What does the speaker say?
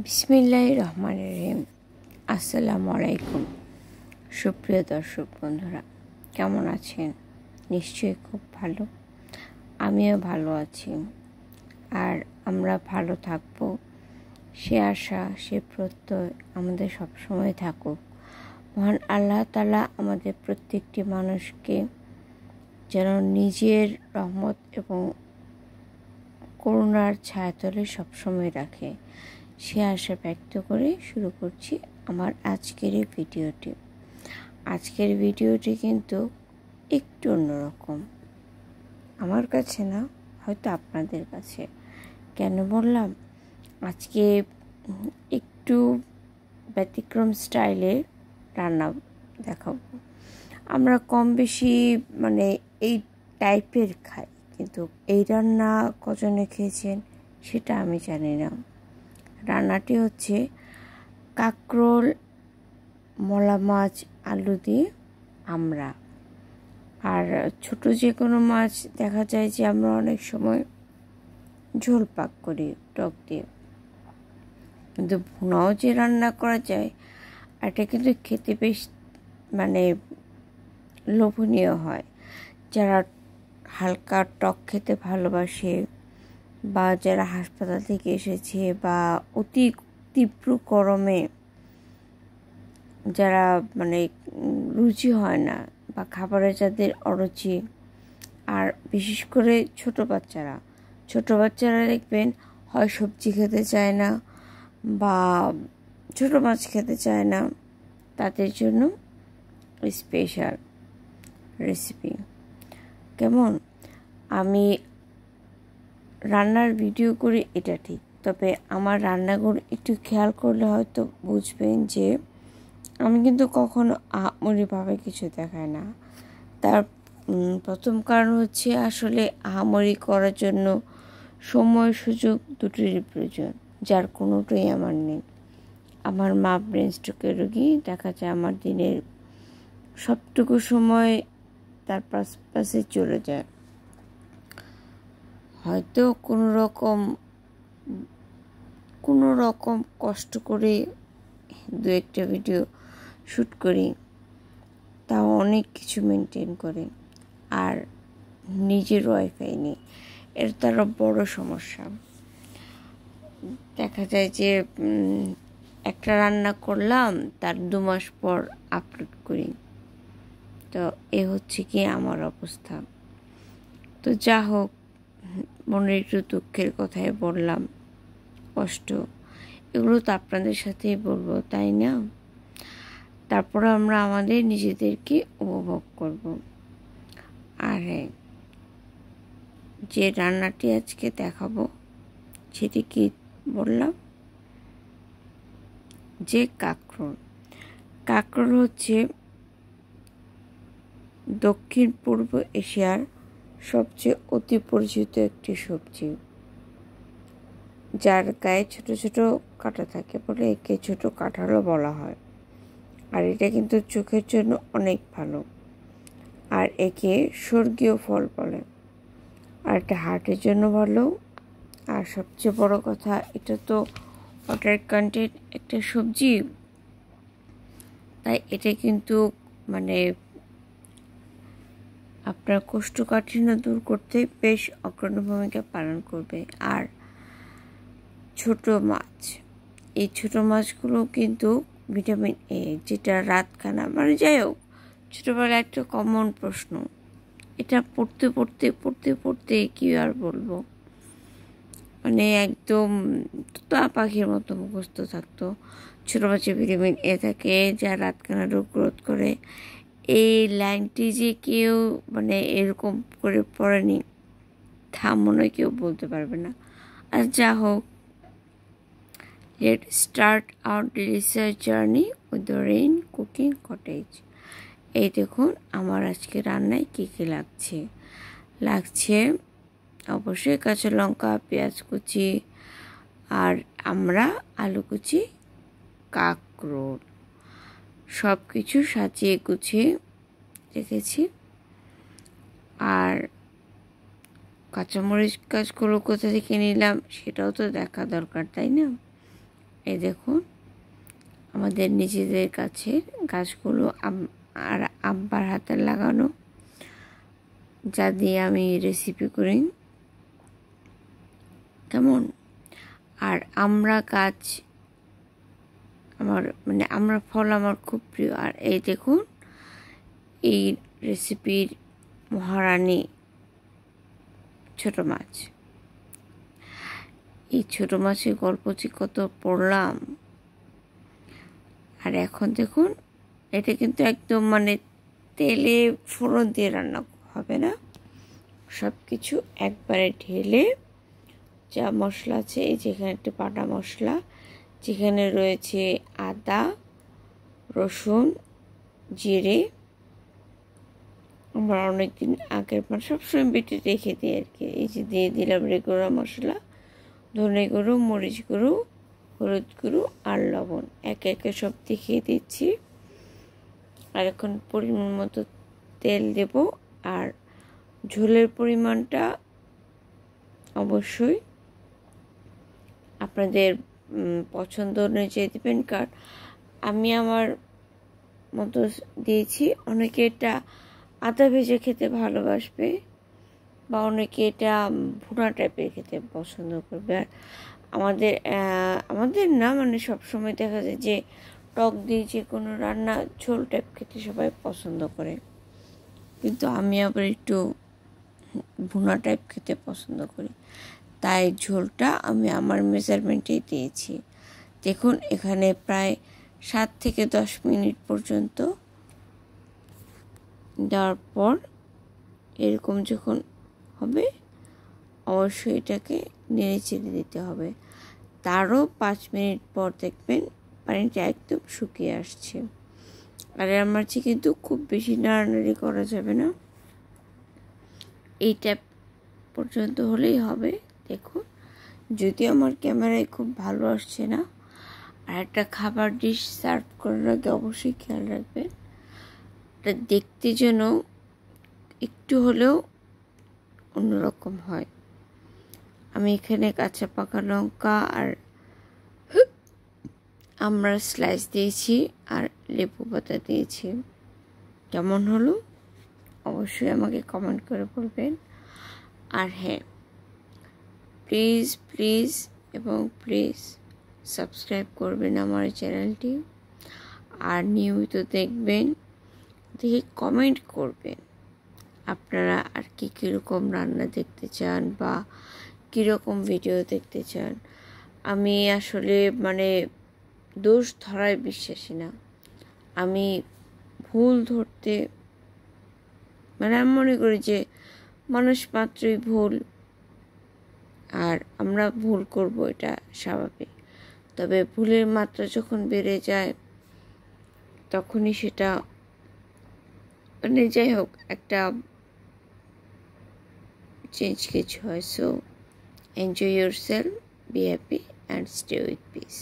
বিসমিল্লাহির রহমানির রহিম। আসসালামু আলাইকুম। সুপ্রিয় দর্শক বন্ধুরা, কেমন আছেন? নিশ্চয়ই খুব ভালো। আমিও ভালো আছি। আর আমরা ভালো থাকব সে আশা, সে প্রত্যয় আমাদের সবসময় থাকুক। মহান আল্লাহ তাআলা আমাদের প্রত্যেকটি মানুষকে যেন নিজের রহমত এবং করুণার ছায়াতলে সবসময় রাখে, সে আশা ব্যক্ত করে শুরু করছি আমার আজকের এই ভিডিওটি। আজকের ভিডিওটি কিন্তু একটু অন্যরকম, আমার কাছে না, হয়তো আপনাদের কাছে। কেন বললাম? আজকে একটু ব্যতিক্রম স্টাইলে রান্না দেখাবো। আমরা কম বেশি এই টাইপের খাই, কিন্তু এই রান্না কজনে খেয়েছেন সেটা আমি জানি না। রান্নাটি হচ্ছে কাঁকরোল, মলা মাছ, আলু দিয়ে আমরা। আর ছোট যে কোনো মাছ দেখা যায় যে আমরা অনেক সময় ঝোল পাক করি টক দিয়ে, কিন্তু ভুনাও যে রান্না করা যায়, এটা কিন্তু খেতে বেশ লোভনীয় হয়। যারা হালকা টক খেতে ভালোবাসে, বা যারা হাসপাতাল থেকে এসেছে, বা অতি তীব্র গরমে যারা রুচি হয় না, বা খাবারে যাদের অরুচি, আর বিশেষ করে ছোট বাচ্চারা দেখবেন হয় সবজি খেতে চায় না বা ছোট মাছ খেতে চায় না, তাদের জন্য স্পেশাল রেসিপি। কেমন? আমি রান্নার ভিডিও করি, এটা ঠিক, তবে আমার রান্নাগুলো একটু খেয়াল করলে হয়তো বুঝবেন যে আমি কিন্তু কখনো আহামরিভাবে কিছু দেখাই না। তার প্রথম কারণ হচ্ছে, আসলে আহামরি করার জন্য সময় সুযোগ দুটোরই প্রয়োজন, যার কোনোটাই আমার নেই। আমার মা ব্রেন স্ট্রোকের রোগী, দেখা যায় আমার দিনের সবটুকু সময় তার পাশে চলে যায়। হয়তো কোনো রকম কষ্ট করে দু একটা ভিডিও শ্যুট করি, তাও অনেক কিছু মেনটেন করে, আর নিজের ওয়াইফাই নেই। এর তার বড় সমস্যা। দেখা যায় যে একটা রান্না করলাম, তার 2 মাস পর আপলোড করি। তো এ হচ্ছে কি আমার অবস্থা। তো যা হোক, মনের একটু দুঃখের কথাই বললাম, কষ্ট, এগুলো তো আপনাদের সাথেই বলবো, তাই না? তারপরে আমরা আমাদের নিজেদেরকে উপভোগ করব। আর হ্যাঁ, যে রান্নাটি আজকে দেখাবো সেটি কি বললাম, যে কাঁকরোল হচ্ছে দক্ষিণ পূর্ব এশিয়ার সবচেয়ে অতি পরিচিত একটি সবজি, যার গায়ে ছোট ছোট কাঁটা থাকে বলে একে ছোট কাঁঠালও বলা হয়। আর এটা কিন্তু চোখের জন্য অনেক ভালো, আর একে স্বর্গীয় ফল বলে। আর এটা হার্টের জন্য ভালো। আর সবচেয়ে বড় কথা, এটা তো ওয়াটার কন্টেন্ট একটা সবজি, তাই এটা কিন্তু আপনার কোষ্ঠকাঠিন্য দূর করতে বেশ অগ্রণী ভূমিকা পালন করবে। আর ছোট মাছ, এই ছোট মাছগুলো কিন্তু ভিটামিন এ, যেটা রাতখানা যাই হোক, ছোটোবেলায় একটা কমন প্রশ্ন, এটা পড়তে কি আর বলবো, একদম তোতা পাখির মতো মুখস্থ থাকতো। ছোট মাছে ভিটামিন এ থাকে, যা রাতখানা রোগ রোধ করে। এই লাইনটি যে কেউ এরকম করে পড়েনি তা মনে হয় কেউ বলতে পারবে না। আর যা হোক, let's start our delicious journey with the Rain Cooking Cottage. এই দেখুন আমার আজকে রান্নায় কী কী লাগছে অবশ্যই কাঁচা লঙ্কা, পেঁয়াজ কুচি, আর আমরা আলু কুচি, কাঁকরোল, সব কিছু সাজিয়ে গুছিয়ে রেখেছি। আর কাঁচামরিচ গাছগুলো কোথা থেকে নিলাম সেটাও তো দেখা দরকার, তাই না? এই দেখুন আমাদের নিজেদের কাছের গাছগুলো আর আব্বার হাতে লাগানো, যা দিয়ে আমি রেসিপি করি। কেমন? আর আমরা গাছ আমার মানে আমরা ফল আমার খুব প্রিয়। আর এই দেখুন এই রেসিপির মহারানী ছোট মাছ। এই ছোট মাছের গল্প যে কত পড়লাম। আর এখন দেখুন এটা কিন্তু একদম মানে তেলে ফোড়ন দিয়ে রান্না হবে না, সব কিছু একবারে ঢেলে যা মশলা আছে, এই যেখানে একটা বাটা মশলা, যেখানে রয়েছে আদা, রসুন, জিরে, আমরা অনেকদিন আগের মানে সবসময় বেটে রেখে দিই আর কি। এই যে দিয়ে দিলাম রেগুলার মশলা, ধনে গুঁড়ো, মরিচ গুঁড়ো, হলুদ গুঁড়ো আর লবণ, একে একে সব দেখিয়ে দিচ্ছি। আর এখন পরিমাণ মতো তেল দেব। আর ঝোলের পরিমাণটা অবশ্যই আপনাদের পছন্দ অনুযায়ী দেবেন, কারণ আমি আমার মতো দিয়েছি। অনেকে এটা আদা ভেজে খেতে ভালোবাসবে বা অনেকে এটা ভুনা টাইপের খেতে পছন্দ করবে। আর আমাদের না মানে সবসময় দেখা যায় যে টক দিয়ে যে কোনো রান্না ঝোল টাইপ খেতে সবাই পছন্দ করে, কিন্তু আমি আবার একটু ভুনা টাইপ খেতে পছন্দ করি, তাই ঝোলটা আমি আমার মেজারমেন্টেই দিয়েছি। দেখুন এখানে প্রায় 7 থেকে 10 মিনিট পর্যন্ত দেওয়ার পর এরকম যখন হবে অবশ্যই এটাকে নেড়ে চেড়ে দিতে হবে। তারও 5 মিনিট পর দেখবেন পানিটা একদম শুকিয়ে আসছে। আর আমার কিন্তু খুব বেশি নাড়ানাড়ি করা যাবে না, এই ট্যাপ পর্যন্ত হলেই হবে। দেখুন যদিও আমার ক্যামেরায় খুব ভালো আসছে না। আর একটা খাবার ডিশ সার্ভ করার আগে অবশ্যই খেয়াল রাখবেন এটা দেখতে যেন একটু হলেও অন্যরকম হয়। আমি এখানে কাঁচা পাকা লঙ্কা আর আমরা স্লাইস দিয়েছি আর লেবু পাতা দিয়েছি। কেমন হলো অবশ্যই আমাকে কমেন্ট করে বলবেন। আর হ্যাঁ, প্লিজ প্লিজ এবং প্লিজ সাবস্ক্রাইব করবেন আমার চ্যানেলটি, আর নিয়মিত দেখবেন, দেখে কমেন্ট করবেন আপনারা আর কীরকম রান্না দেখতে চান বা কীরকম ভিডিও দেখতে চান। আমি আসলে মানে দোষ ধরায় বিশ্বাসী না, আমি ভুল ধরতে মানে আমি মনে করি যে মানুষ মাত্রই ভুল, আর আমরা ভুল করব এটা স্বাভাবিক। তবে ভুলের মাত্রা যখন বেড়ে যায় তখনই সেটা মানে যাই হোক একটা চেঞ্জ কিছু হয়। So enjoy yourself, be happy and stay with piece.